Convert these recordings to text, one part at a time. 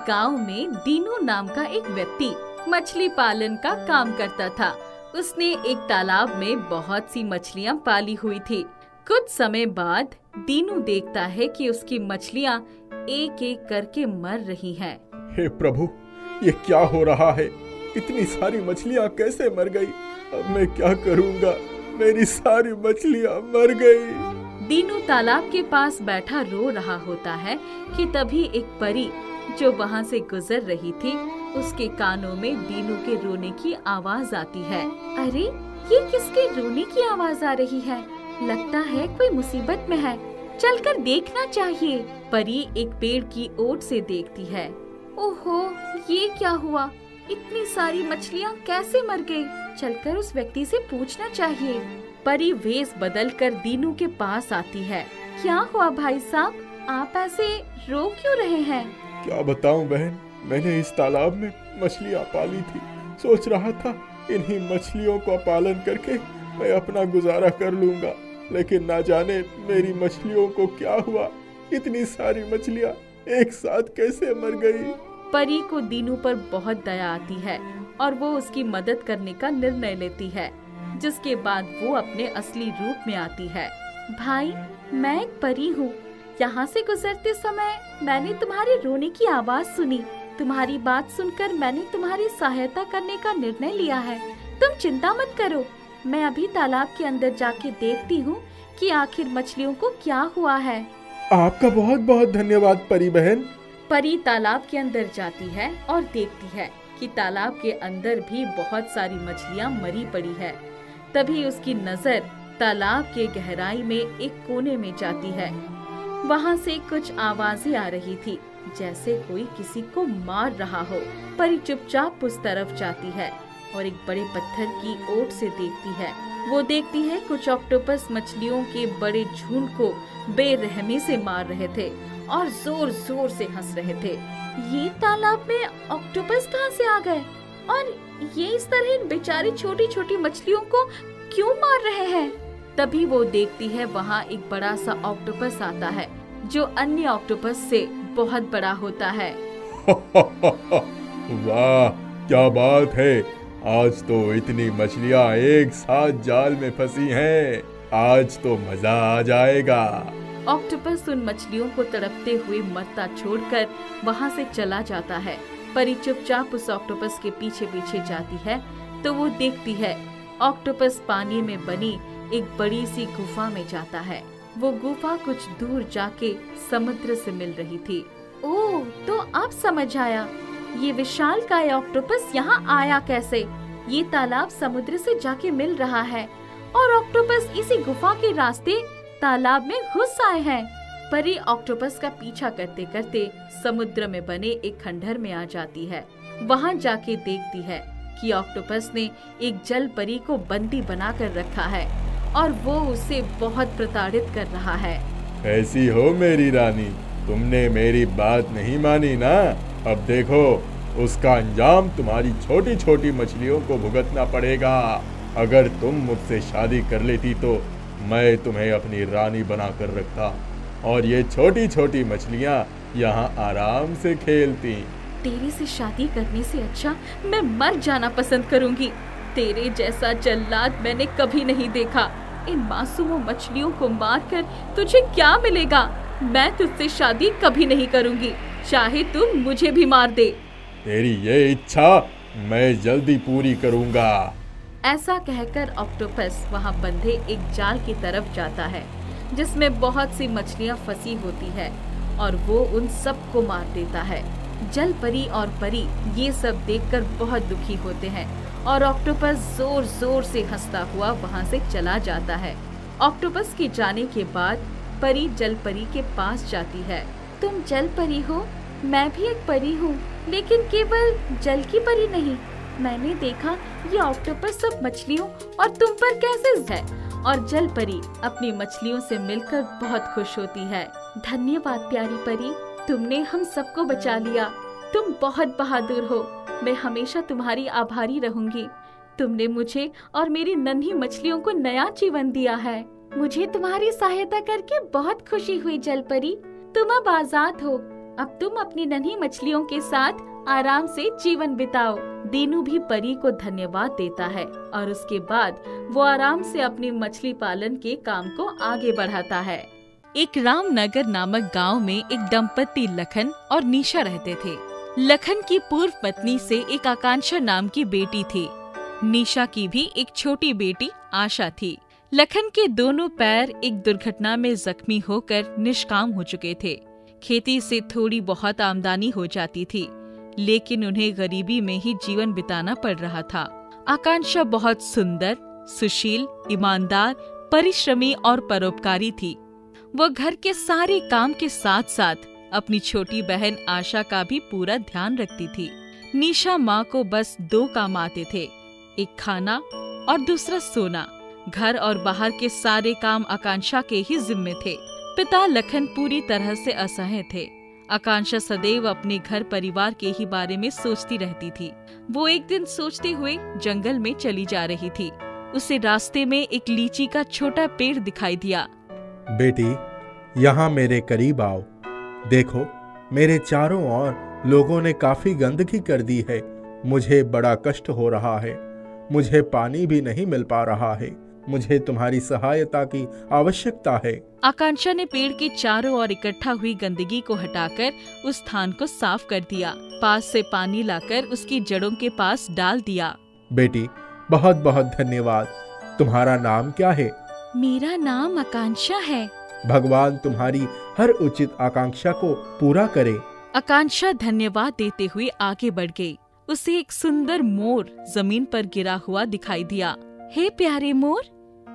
गांव में दीनू नाम का एक व्यक्ति मछली पालन का काम करता था। उसने एक तालाब में बहुत सी मछलियां पाली हुई थी। कुछ समय बाद दीनू देखता है कि उसकी मछलियां एक एक करके मर रही हैं। हे प्रभु, ये क्या हो रहा है? इतनी सारी मछलियां कैसे मर गई? अब मैं क्या करूंगा? मेरी सारी मछलियां मर गई। दीनू तालाब के पास बैठा रो रहा होता है कि तभी एक परी जो वहाँ से गुजर रही थी, उसके कानों में दीनू के रोने की आवाज आती है। अरे, ये किसके रोने की आवाज आ रही है? लगता है कोई मुसीबत में है, चलकर देखना चाहिए। परी एक पेड़ की ओट से देखती है। ओहो, ये क्या हुआ? इतनी सारी मछलियाँ कैसे मर गई? चलकर उस व्यक्ति से पूछना चाहिए। परी वेश बदलकर दीनू के पास आती है। क्या हुआ भाई साहब, आप ऐसे रो क्यों रहे हैं? क्या बताऊं बहन, मैंने इस तालाब में मछलियां पाली थी। सोच रहा था इन्हीं मछलियों का पालन करके मैं अपना गुजारा कर लूंगा, लेकिन ना जाने मेरी मछलियों को क्या हुआ। इतनी सारी मछलियां एक साथ कैसे मर गई। परी को दीनू पर बहुत दया आती है और वो उसकी मदद करने का निर्णय लेती है, जिसके बाद वो अपने असली रूप में आती है। भाई, मैं एक परी हूँ। यहाँ से गुजरते समय मैंने तुम्हारे रोने की आवाज सुनी। तुम्हारी बात सुनकर मैंने तुम्हारी सहायता करने का निर्णय लिया है। तुम चिंता मत करो, मैं अभी तालाब के अंदर जाके देखती हूँ कि आखिर मछलियों को क्या हुआ है। आपका बहुत बहुत धन्यवाद परी बहन। परी तालाब के अंदर जाती है और देखती है कि तालाब के अंदर भी बहुत सारी मछलियाँ मरी पड़ी है। तभी उसकी नजर तालाब के गहराई में एक कोने में जाती है। वहाँ से कुछ आवाजें आ रही थी, जैसे कोई किसी को मार रहा हो। परी चुपचाप उस तरफ जाती है और एक बड़े पत्थर की ओट से देखती है। वो देखती है कुछ ऑक्टोपस मछलियों के बड़े झुंड को बेरहमी से मार रहे थे और जोर जोर से हंस रहे थे। ये तालाब में ऑक्टोपस कहाँ से आ गए और ये इस तरह इन बेचारी छोटी छोटी मछलियों को क्यों मार रहे हैं? तभी वो देखती है वहाँ एक बड़ा सा ऑक्टोपस आता है, जो अन्य ऑक्टोपस से बहुत बड़ा होता है। वाह, क्या बात है! आज तो इतनी मछलियाँ एक साथ जाल में फंसी हैं। आज तो मजा आ जाएगा। ऑक्टोपस उन मछलियों को तड़पते हुए मरता छोड़कर वहाँ से चला जाता है। परी चुपचाप उस ऑक्टोपस के पीछे पीछे जाती है तो वो देखती है ऑक्टोपस पानी में बनी एक बड़ी सी गुफा में जाता है। वो गुफा कुछ दूर जाके समुद्र से मिल रही थी। ओह, तो अब समझ आया, ये विशालकाय ऑक्टोपस यहाँ आया कैसे? ये तालाब समुद्र से जाके मिल रहा है और ऑक्टोपस इसी गुफा के रास्ते तालाब में घुस आए हैं। परी ऑक्टोपस का पीछा करते करते समुद्र में बने एक खंडहर में आ जाती है। वहाँ जाके देखती है कि ऑक्टोपस ने एक जल परी को बंदी बनाकर रखा है और वो उसे बहुत प्रताड़ित कर रहा है। ऐसी हो मेरी रानी, तुमने मेरी बात नहीं मानी ना? अब देखो, उसका अंजाम तुम्हारी छोटी छोटी मछलियों को भुगतना पड़ेगा। अगर तुम मुझसे शादी कर लेती तो मैं तुम्हें अपनी रानी बनाकर रखता और ये छोटी छोटी मछलियाँ यहाँ आराम से खेलती। तेरे से शादी करने से अच्छा मैं मर जाना पसंद करूंगी। तेरे जैसा जल्लाद मैंने कभी नहीं देखा। इन मासूम मछलियों को मारकर तुझे क्या मिलेगा? मैं तुझसे शादी कभी नहीं करूंगी, चाहे तुम मुझे भी मार दे। तेरी ये इच्छा मैं जल्दी पूरी करूंगा। ऐसा कहकर ऑक्टोपस वहाँ बंधे एक जाल की तरफ जाता है, जिसमें बहुत सी मछलियाँ फंसी होती है और वो उन सब को मार देता है। जल परी और परी ये सब देखकर बहुत दुखी होते हैं और ऑक्टोपस जोर जोर से हंसता हुआ वहाँ से चला जाता है। ऑक्टोपस के जाने के बाद परी जल परी के पास जाती है। तुम जल परी हो? मैं भी एक परी हूँ, लेकिन केवल जल की परी नहीं। मैंने देखा ये ऑक्टोपस सब मछलियों और तुम पर कैसे है। और जल परी अपनी मछलियों से मिलकर बहुत खुश होती है। धन्यवाद प्यारी परी, तुमने हम सबको बचा लिया। तुम बहुत बहादुर हो, मैं हमेशा तुम्हारी आभारी रहूंगी। तुमने मुझे और मेरी नन्ही मछलियों को नया जीवन दिया है। मुझे तुम्हारी सहायता करके बहुत खुशी हुई जल परी। तुम अब आजाद हो। अब तुम अपनी नन्ही मछलियों के साथ आराम से जीवन बिताओ। दीनू भी परी को धन्यवाद देता है और उसके बाद वो आराम से अपनी मछली पालन के काम को आगे बढ़ाता है। एक रामनगर नामक गांव में एक दंपति लखन और निशा रहते थे। लखन की पूर्व पत्नी से एक आकांक्षा नाम की बेटी थी। निशा की भी एक छोटी बेटी आशा थी। लखन के दोनों पैर एक दुर्घटना में जख्मी होकर निष्काम हो चुके थे। खेती से थोड़ी बहुत आमदनी हो जाती थी, लेकिन उन्हें गरीबी में ही जीवन बिताना पड़ रहा था। आकांक्षा बहुत सुंदर, सुशील, ईमानदार, परिश्रमी और परोपकारी थी। वो घर के सारे काम के साथ साथ अपनी छोटी बहन आशा का भी पूरा ध्यान रखती थी। निशा माँ को बस 2 काम आते थे, एक खाना और दूसरा सोना। घर और बाहर के सारे काम आकांक्षा के ही जिम्मे थे। पिता लखन पूरी तरह से असहाय थे। आकांक्षा सदैव अपने घर परिवार के ही बारे में सोचती रहती थी। वो एक दिन सोचते हुए जंगल में चली जा रही थी। उसे रास्ते में एक लीची का छोटा पेड़ दिखाई दिया। बेटी, यहाँ मेरे करीब आओ। देखो, मेरे चारों ओर लोगों ने काफी गंदगी कर दी है। मुझे बड़ा कष्ट हो रहा है। मुझे पानी भी नहीं मिल पा रहा है। मुझे तुम्हारी सहायता की आवश्यकता है। आकांक्षा ने पेड़ के चारों ओर इकट्ठा हुई गंदगी को हटाकर उस स्थान को साफ कर दिया। पास से पानी लाकर उसकी जड़ों के पास डाल दिया। बेटी, बहुत बहुत धन्यवाद। तुम्हारा नाम क्या है? मेरा नाम आकांक्षा है। भगवान तुम्हारी हर उचित आकांक्षा को पूरा करे। आकांक्षा धन्यवाद देते हुए आगे बढ़ गई। उसे एक सुंदर मोर जमीन पर गिरा हुआ दिखाई दिया। हे प्यारे मोर,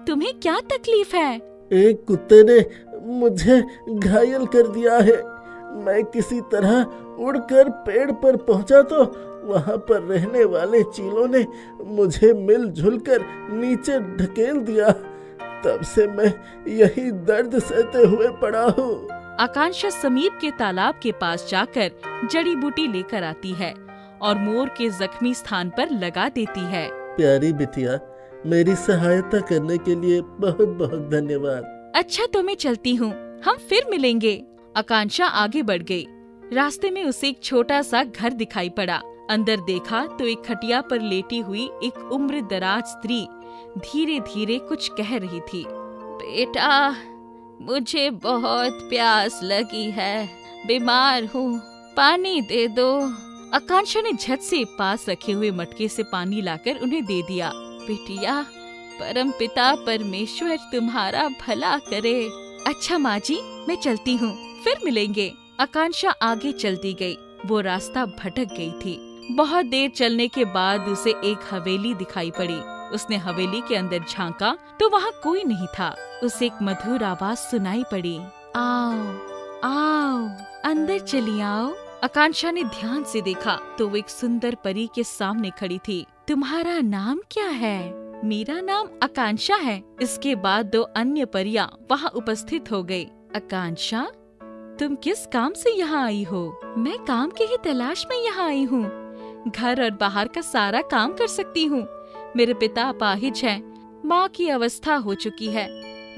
तुम्हें क्या तकलीफ है? एक कुत्ते ने मुझे घायल कर दिया है। मैं किसी तरह उड़कर पेड़ पर पहुंचा तो वहां पर रहने वाले चीलों ने मुझे मिलजुल कर नीचे ढकेल दिया। तब से मैं यही दर्द सहते हुए पड़ा हूँ। आकांक्षा समीप के तालाब के पास जाकर जड़ी बूटी लेकर आती है और मोर के जख्मी स्थान पर लगा देती है। प्यारी बिटिया, मेरी सहायता करने के लिए बहुत बहुत धन्यवाद। अच्छा, तो मैं चलती हूँ, हम फिर मिलेंगे। आकांक्षा आगे बढ़ गई। रास्ते में उसे एक छोटा सा घर दिखाई पड़ा। अंदर देखा तो एक खटिया पर लेटी हुई एक उम्र दराज स्त्री धीरे धीरे कुछ कह रही थी। बेटा, मुझे बहुत प्यास लगी है, बीमार हूँ, पानी दे दो। आकांक्षा ने झट से पास रखे हुए मटके से पानी लाकर उन्हें दे दिया। बिटिया, परमपिता परमेश्वर तुम्हारा भला करे। अच्छा माँ जी, मैं चलती हूँ, फिर मिलेंगे। आकांक्षा आगे चलती गई। वो रास्ता भटक गई थी। बहुत देर चलने के बाद उसे एक हवेली दिखाई पड़ी। उसने हवेली के अंदर झांका तो वहाँ कोई नहीं था। उसे एक मधुर आवाज सुनाई पड़ी। आओ आओ, अंदर चली आओ। आकांक्षा ने ध्यान से देखा तो वो एक सुंदर परी के सामने खड़ी थी। तुम्हारा नाम क्या है? मेरा नाम आकांक्षा है। इसके बाद 2 अन्य परियां वहाँ उपस्थित हो गयी। आकांक्षा, तुम किस काम से यहाँ आई हो? मैं काम की ही तलाश में यहाँ आई हूँ। घर और बाहर का सारा काम कर सकती हूँ। मेरे पिता अपाहिज हैं, माँ की अवस्था हो चुकी है।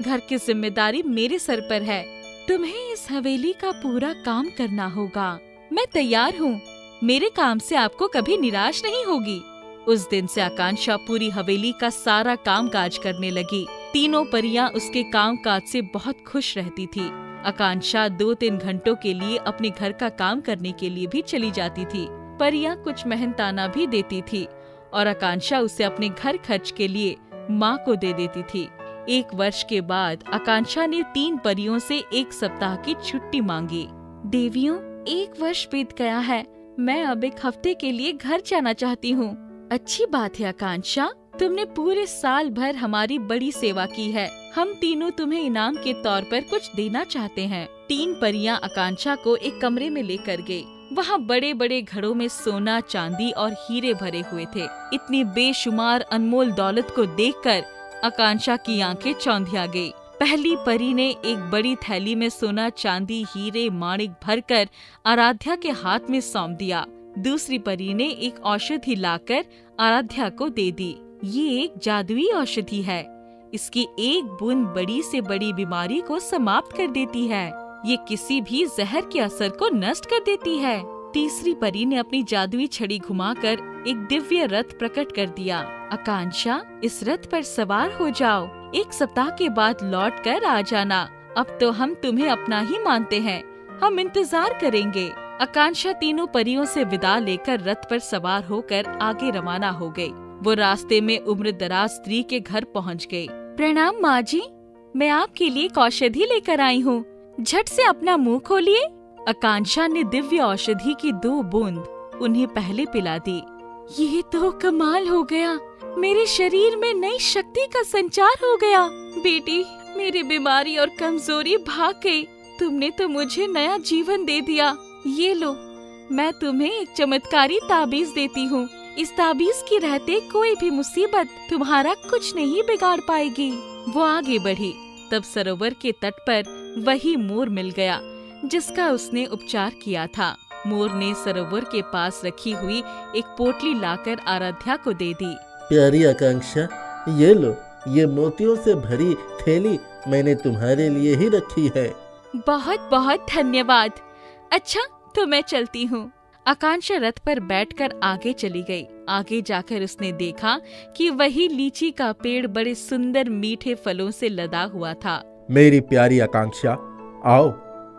घर की जिम्मेदारी मेरे सर पर है। तुम्हें इस हवेली का पूरा काम करना होगा। मैं तैयार हूँ। मेरे काम से आपको कभी निराश नहीं होगी। उस दिन से आकांक्षा पूरी हवेली का सारा काम काज करने लगी। तीनों परियां उसके काम काज से बहुत खुश रहती थी। आकांक्षा 2-3 घंटों के लिए अपने घर का काम करने के लिए भी चली जाती थी। परियां कुछ मेहनताना भी देती थी और आकांक्षा उसे अपने घर खर्च के लिए माँ को दे देती थी। 1 वर्ष के बाद आकांक्षा ने 3 परियों से 1 सप्ताह की छुट्टी मांगी। देवियों, 1 वर्ष बीत गया है। मैं अब 1 हफ्ते के लिए घर जाना चाहती हूँ। अच्छी बात है आकांक्षा, तुमने पूरे साल भर हमारी बड़ी सेवा की है। हम तीनों तुम्हें इनाम के तौर पर कुछ देना चाहते हैं। 3 परियां आकांक्षा को एक कमरे में लेकर गई। वहाँ बड़े बड़े घड़ों में सोना, चांदी और हीरे भरे हुए थे। इतनी बेशुमार अनमोल दौलत को देखकर आकांक्षा की आंखें चौंधिया गई। पहली परी ने एक बड़ी थैली में सोना, चांदी, हीरे, माणिक भरकर आराध्या के हाथ में सौंप दिया। दूसरी परी ने एक औषधि लाकर आराध्या को दे दी। ये एक जादुई औषधि है। इसकी एक बूंद बड़ी से बड़ी बीमारी को समाप्त कर देती है। ये किसी भी जहर के असर को नष्ट कर देती है। तीसरी परी ने अपनी जादुई छड़ी घुमाकर एक दिव्य रथ प्रकट कर दिया। आकांक्षा, इस रथ पर सवार हो जाओ। 1 सप्ताह के बाद लौट कर आ जाना। अब तो हम तुम्हें अपना ही मानते हैं। हम इंतजार करेंगे। आकांक्षा तीनों परियों से विदा लेकर रथ पर सवार होकर आगे रवाना हो गई। वो रास्ते में उम्रदराज स्त्री के घर पहुंच गई। प्रणाम माँ जी, मैं आपके लिए एक औषधि लेकर आई हूँ। झट से अपना मुंह खोलिए। आकांक्षा ने दिव्य औषधि की 2 बूंद उन्हें पहले पिला दी। ये तो कमाल हो गया। मेरे शरीर में नई शक्ति का संचार हो गया। बेटी, मेरी बीमारी और कमजोरी भाग गई। तुमने तो मुझे नया जीवन दे दिया। ये लो, मैं तुम्हें एक चमत्कारी ताबीज देती हूँ। इस ताबीज के रहते कोई भी मुसीबत तुम्हारा कुछ नहीं बिगाड़ पाएगी। वो आगे बढ़ी, तब सरोवर के तट पर वही मोर मिल गया जिसका उसने उपचार किया था। मोर ने सरोवर के पास रखी हुई एक पोटली लाकर आराध्या को दे दी। प्यारी आकांक्षा, ये लो, ये मोतियों से भरी थैली मैंने तुम्हारे लिए ही रखी है। बहुत बहुत धन्यवाद। अच्छा, तो मैं चलती हूँ। आकांक्षा रथ पर बैठकर आगे चली गई। आगे जाकर उसने देखा कि वही लीची का पेड़ बड़े सुंदर मीठे फलों से लदा हुआ था। मेरी प्यारी आकांक्षा, आओ,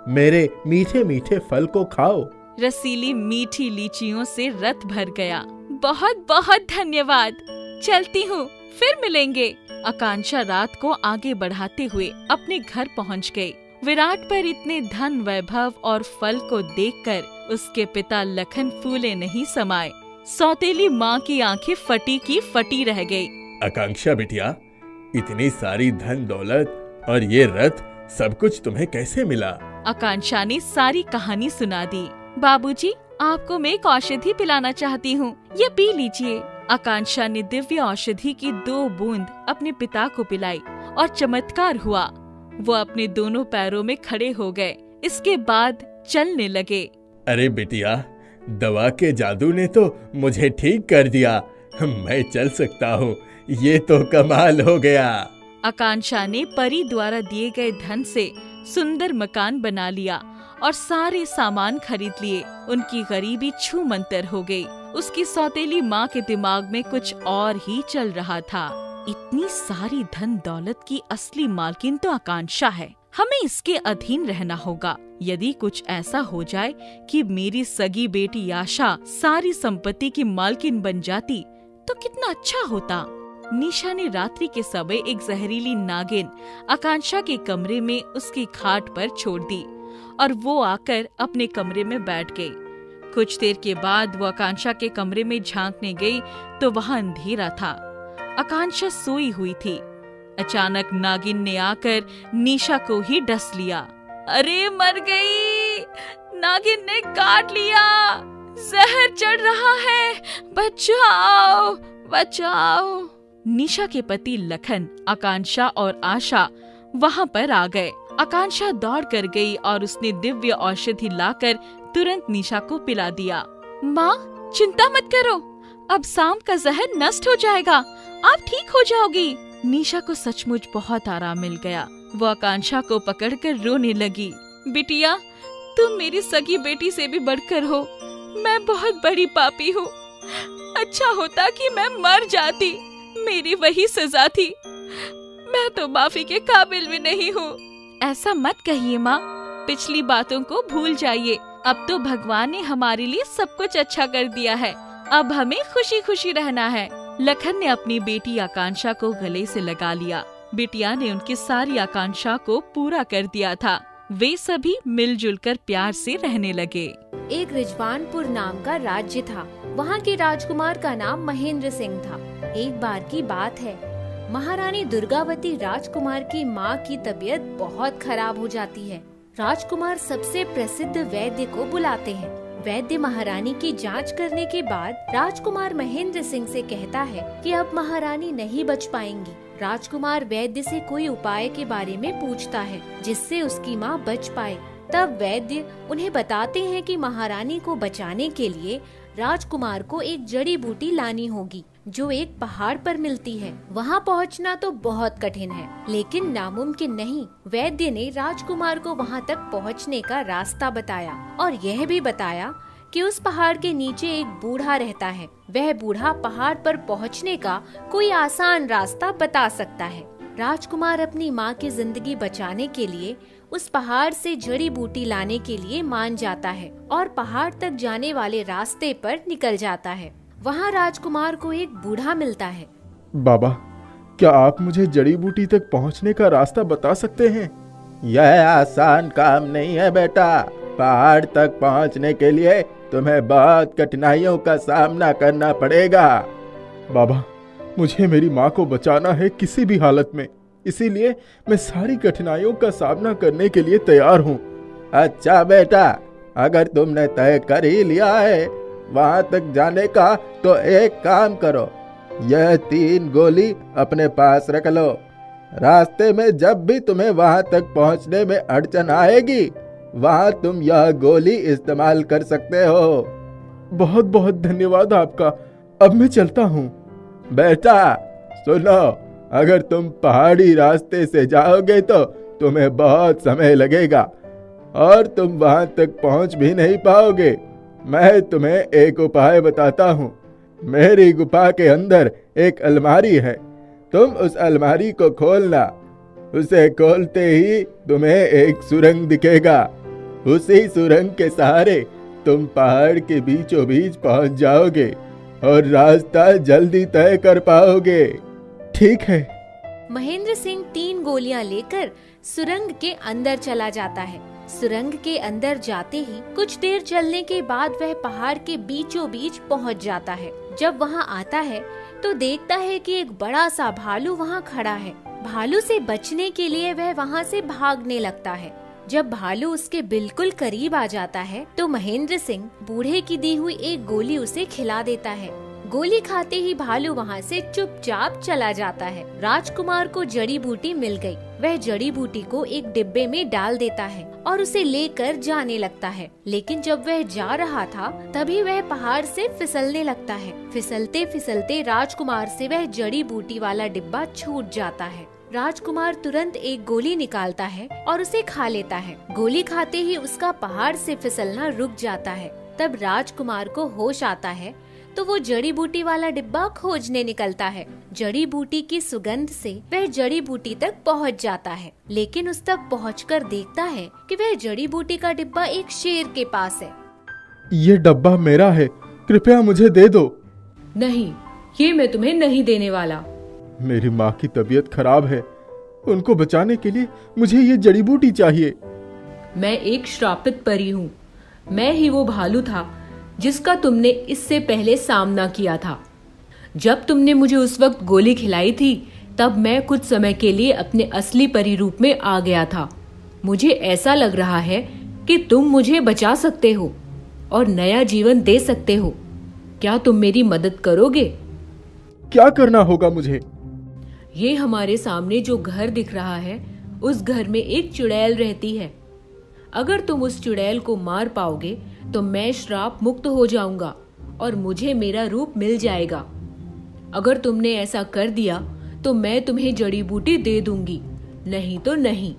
मेरे मीठे मीठे फल को खाओ। रसीली मीठी लीचियों से रथ भर गया। बहुत बहुत धन्यवाद। चलती हूँ, फिर मिलेंगे। आकांक्षा रात को आगे बढ़ाते हुए अपने घर पहुँच गई। विराट पर इतने धन, वैभव और फल को देखकर उसके पिता लखन फूले नहीं समाये। सौतेली माँ की आंखें फटी की फटी रह गई। आकांक्षा बिटिया, इतनी सारी धन दौलत और ये रथ सब कुछ तुम्हें कैसे मिला? आकांक्षा ने सारी कहानी सुना दी। बाबूजी, आपको मैं एक औषधि पिलाना चाहती हूँ, ये पी लीजिए। आकांक्षा ने दिव्य औषधि की 2 बूंद अपने पिता को पिलाई और चमत्कार हुआ। वो अपने दोनों पैरों में खड़े हो गए। इसके बाद चलने लगे। अरे बिटिया, दवा के जादू ने तो मुझे ठीक कर दिया। मैं चल सकता हूँ। ये तो कमाल हो गया। आकांक्षा ने परी द्वारा दिए गए धन से सुंदर मकान बना लिया और सारे सामान खरीद लिए। उनकी गरीबी छूमंतर हो गई। उसकी सौतेली माँ के दिमाग में कुछ और ही चल रहा था। इतनी सारी धन दौलत की असली मालकिन तो आकांक्षा है। हमें इसके अधीन रहना होगा। यदि कुछ ऐसा हो जाए कि मेरी सगी बेटी आशा सारी संपत्ति की मालकिन बन जाती तो कितना अच्छा होता। निशा ने रात्रि के समय एक जहरीली नागिन आकांक्षा के कमरे में उसकी खाट पर छोड़ दी और वो आकर अपने कमरे में बैठ गई। कुछ देर के बाद वो आकांक्षा के कमरे में झांकने गई तो वहाँ अंधेरा था। आकांक्षा सोई हुई थी। अचानक नागिन ने आकर निशा को ही डस लिया। अरे मर गई, नागिन ने काट लिया, जहर चढ़ रहा है, बचाओ बचाओ। निशा के पति लखन, आकांक्षा और आशा वहाँ पर आ गए। आकांक्षा दौड़ कर गई और उसने दिव्य औषधि लाकर तुरंत निशा को पिला दिया। माँ, चिंता मत करो, अब सांप का जहर नष्ट हो जाएगा, आप ठीक हो जाओगी। निशा को सचमुच बहुत आराम मिल गया। वो आकांक्षा को पकड़कर रोने लगी। बिटिया, तुम मेरी सगी बेटी से भी बढ़कर हो। मैं बहुत बड़ी पापी हूँ। अच्छा होता कि मैं मर जाती, मेरी वही सजा थी। मैं तो माफी के काबिल भी नहीं हूँ। ऐसा मत कहिए माँ, पिछली बातों को भूल जाइए। अब तो भगवान ने हमारे लिए सब कुछ अच्छा कर दिया है। अब हमें खुशी खुशी रहना है। लखन ने अपनी बेटी आकांक्षा को गले से लगा लिया। बिटिया ने उनकी सारी आकांक्षा को पूरा कर दिया था। वे सभी मिलजुल कर प्यार से रहने लगे। एक रिजवानपुर नाम का राज्य था। वहाँ के राजकुमार का नाम महेंद्र सिंह था। एक बार की बात है, महारानी दुर्गावती राजकुमार की माँ की तबीयत बहुत खराब हो जाती है। राजकुमार सबसे प्रसिद्ध वैद्य को बुलाते हैं। वैद्य महारानी की जांच करने के बाद राजकुमार महेंद्र सिंह से कहता है कि अब महारानी नहीं बच पाएंगी। राजकुमार वैद्य से कोई उपाय के बारे में पूछता है जिससे उसकी माँ बच पाए। तब वैद्य उन्हें बताते हैं कि महारानी को बचाने के लिए राजकुमार को एक जड़ी बूटी लानी होगी जो एक पहाड़ पर मिलती है। वहाँ पहुँचना तो बहुत कठिन है, लेकिन नामुमकिन नहीं। वैद्य ने राजकुमार को वहाँ तक पहुँचने का रास्ता बताया और यह भी बताया कि उस पहाड़ के नीचे एक बूढ़ा रहता है। वह बूढ़ा पहाड़ पर पहुँचने का कोई आसान रास्ता बता सकता है। राजकुमार अपनी माँ की जिंदगी बचाने के लिए उस पहाड़ से जड़ी बूटी लाने के लिए मान जाता है और पहाड़ तक जाने वाले रास्ते पर निकल जाता है। वहाँ राजकुमार को एक बूढ़ा मिलता है। बाबा, क्या आप मुझे जड़ी बूटी तक पहुँचने का रास्ता बता सकते हैं? यह आसान काम नहीं है बेटा। पहाड़ तक पहुंचने के लिए तुम्हें बहुत कठिनाइयों का सामना करना पड़ेगा। बाबा, मुझे मेरी माँ को बचाना है किसी भी हालत में, इसीलिए मैं सारी कठिनाइयों का सामना करने के लिए तैयार हूँ। अच्छा बेटा, अगर तुमने तय कर ही लिया है वहां तक जाने का, तो एक काम करो, यह 3 गोली अपने पास रख लो। रास्ते में जब भी तुम्हें वहां तक पहुंचने में अड़चन आएगी, वहां तुम यह गोली इस्तेमाल कर सकते हो। बहुत बहुत धन्यवाद आपका, अब मैं चलता हूँ। बेटा सुनो, अगर तुम पहाड़ी रास्ते से जाओगे तो तुम्हें बहुत समय लगेगा और तुम वहां तक पहुंच भी नहीं पाओगे। मैं तुम्हें एक उपाय बताता हूँ। मेरी गुफा के अंदर एक अलमारी है, तुम उस अलमारी को खोलना। उसे खोलते ही तुम्हें एक सुरंग दिखेगा। उसी सुरंग के सहारे तुम पहाड़ के बीचों बीच पहुंच जाओगे और रास्ता जल्दी तय कर पाओगे। ठीक है। महेंद्र सिंह 3 गोलियां लेकर सुरंग के अंदर चला जाता है। सुरंग के अंदर जाते ही कुछ देर चलने के बाद वह पहाड़ के बीचों बीच पहुंच जाता है। जब वहां आता है तो देखता है कि एक बड़ा सा भालू वहां खड़ा है। भालू से बचने के लिए वह वहां से भागने लगता है। जब भालू उसके बिल्कुल करीब आ जाता है तो महेंद्र सिंह बूढ़े की दी हुई एक गोली उसे खिला देता है। गोली खाते ही भालू वहाँ से चुपचाप चला जाता है। राजकुमार को जड़ी बूटी मिल गई। वह जड़ी बूटी को एक डिब्बे में डाल देता है और उसे लेकर जाने लगता है। लेकिन जब वह जा रहा था तभी वह पहाड़ से फिसलने लगता है। फिसलते फिसलते राजकुमार से वह जड़ी बूटी वाला डिब्बा छूट जाता है। राजकुमार तुरंत एक गोली निकालता है और उसे खा लेता है। गोली खाते ही उसका पहाड़ से फिसलना रुक जाता है। तब राजकुमार को होश आता है तो वो जड़ी बूटी वाला डिब्बा खोजने निकलता है। जड़ी बूटी की सुगंध से वह जड़ी बूटी तक पहुंच जाता है, लेकिन उस तक पहुंचकर देखता है कि वह जड़ी बूटी का डिब्बा एक शेर के पास है। ये डब्बा मेरा है, कृपया मुझे दे दो। नहीं, ये मैं तुम्हें नहीं देने वाला। मेरी माँ की तबीयत खराब है, उनको बचाने के लिए मुझे ये जड़ी बूटी चाहिए। मैं एक श्रापित परी हूँ। मैं ही वो भालू था जिसका तुमने इससे पहले सामना किया था। जब तुमने मुझे उस वक्त गोली खिलाई थी तब मैं कुछ समय के लिए अपने असली परी रूप में आ गया था। मुझे ऐसा लग रहा है कि तुम मुझे बचा सकते हो और नया जीवन दे सकते हो। क्या तुम मेरी मदद करोगे? क्या करना होगा मुझे? ये हमारे सामने जो घर दिख रहा है, उस घर में एक चुड़ैल रहती है। अगर तुम उस चुड़ैल को मार पाओगे तो मैं श्राप मुक्त हो जाऊंगा और मुझे मेरा रूप मिल जाएगा। अगर तुमने ऐसा कर दिया तो मैं तुम्हें जड़ी बूटी दे दूंगी, नहीं तो नहीं।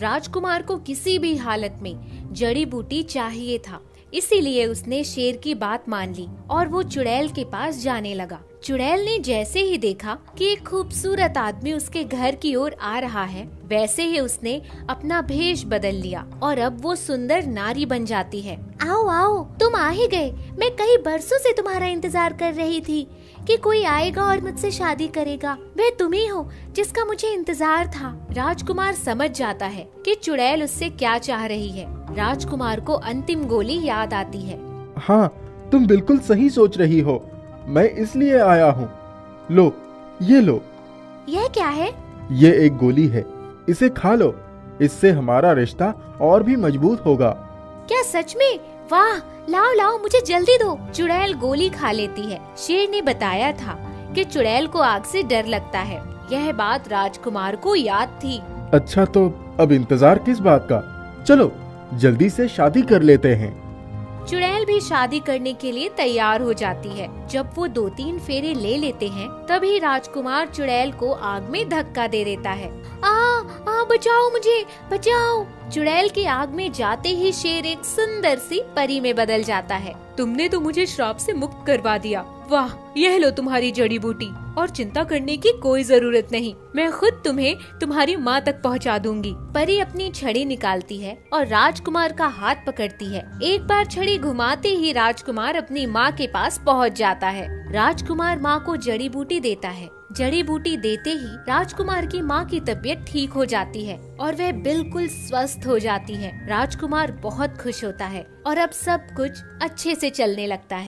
राजकुमार को किसी भी हालत में जड़ी बूटी चाहिए था, इसीलिए उसने शेर की बात मान ली और वो चुड़ैल के पास जाने लगा। चुड़ैल ने जैसे ही देखा कि एक खूबसूरत आदमी उसके घर की ओर आ रहा है, वैसे ही उसने अपना भेष बदल लिया और अब वो सुंदर नारी बन जाती है। आओ आओ, तुम आ ही गए। मैं कई बरसों से तुम्हारा इंतजार कर रही थी कि कोई आएगा और मुझसे शादी करेगा। वह तुम ही हो जिसका मुझे इंतजार था। राजकुमार समझ जाता है कि चुड़ैल उससे क्या चाह रही है। राजकुमार को अंतिम गोली याद आती है। हाँ, तुम बिल्कुल सही सोच रही हो, मैं इसलिए आया हूँ। लो, ये लो। यह क्या है? ये एक गोली है, इसे खा लो। इससे हमारा रिश्ता और भी मजबूत होगा। क्या सच में? वाह, लाओ लाओ, मुझे जल्दी दो। चुड़ैल गोली खा लेती है। शेर ने बताया था कि चुड़ैल को आग से डर लगता है। यह बात राजकुमार को याद थी। अच्छा, तो अब इंतजार किस बात का? चलो जल्दी से शादी कर लेते हैं। चुड़ैल भी शादी करने के लिए तैयार हो जाती है। जब वो 2-3 फेरे ले लेते हैं तभी राजकुमार चुड़ैल को आग में धक्का दे देता है। बचाओ मुझे, बचाओ। चुड़ैल की आग में जाते ही शेर एक सुंदर सी परी में बदल जाता है। तुमने तो मुझे श्राप से मुक्त करवा दिया। वाह, यह लो तुम्हारी जड़ी बूटी, और चिंता करने की कोई जरूरत नहीं, मैं खुद तुम्हें तुम्हारी माँ तक पहुँचा दूंगी। परी अपनी छड़ी निकालती है और राजकुमार का हाथ पकड़ती है। एक बार छड़ी घुमाते ही राजकुमार अपनी माँ के पास पहुँच जाता है। राजकुमार माँ को जड़ी बूटी देता है। जड़ी बूटी देते ही राजकुमार की माँ की तबीयत ठीक हो जाती है और वह बिल्कुल स्वस्थ हो जाती है। राजकुमार बहुत खुश होता है और अब सब कुछ अच्छे से चलने लगता है।